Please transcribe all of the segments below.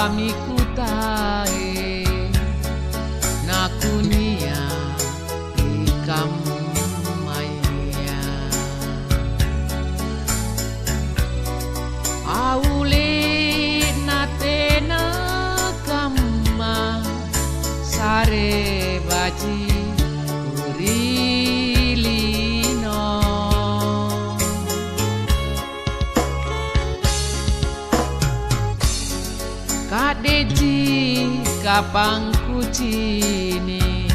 suamiku tae nakunia ikam maya aule natena kamma sare baji urilino kadeji kapang kucini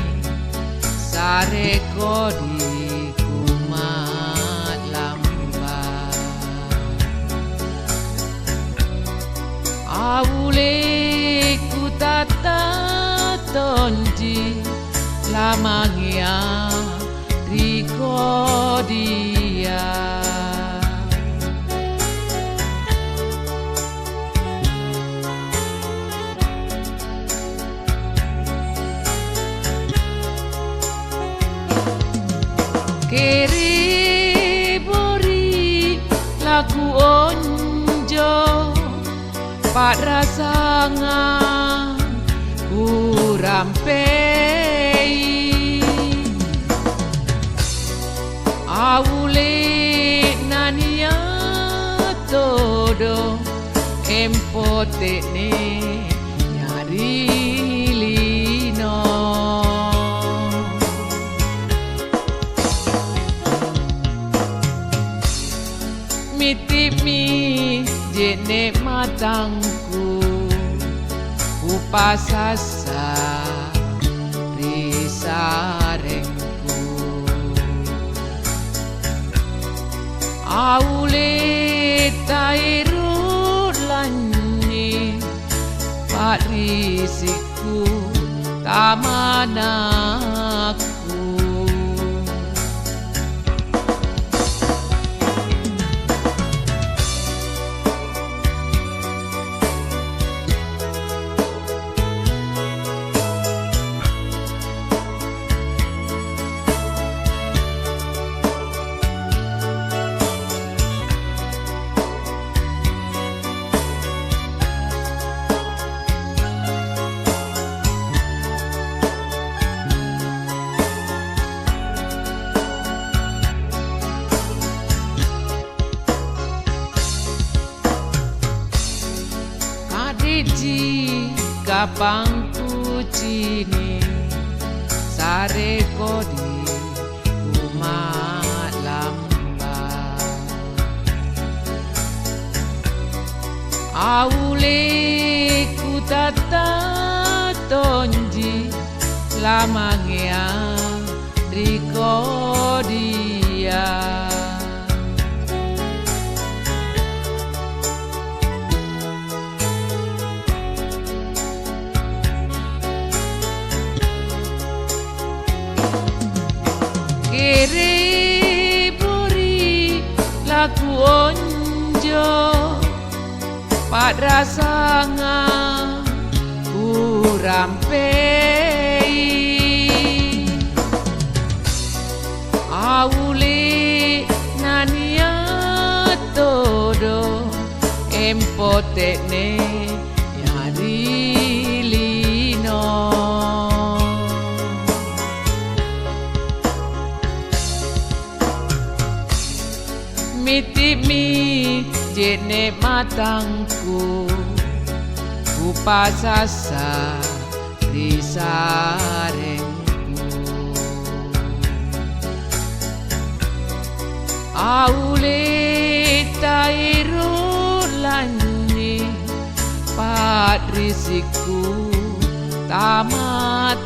sare kodi kumat lamba aule kutata tonji lamangia rikodia keri bori lagu onjo pak rasanga urampei aule nania todo empote ne nyari lino mitimi jene matangku upasasa risarengku aule tairu lani parisiku tamanaku Ji kapang kucini sare kodi umat lamba aule kutata tonji lamangea rikodia kere buri lagu onjo pak rasanga urampei aule nania todo empote ne nyari lino mitimi jene matangku upasasa risarengku aule tairu lani patrisiku tamat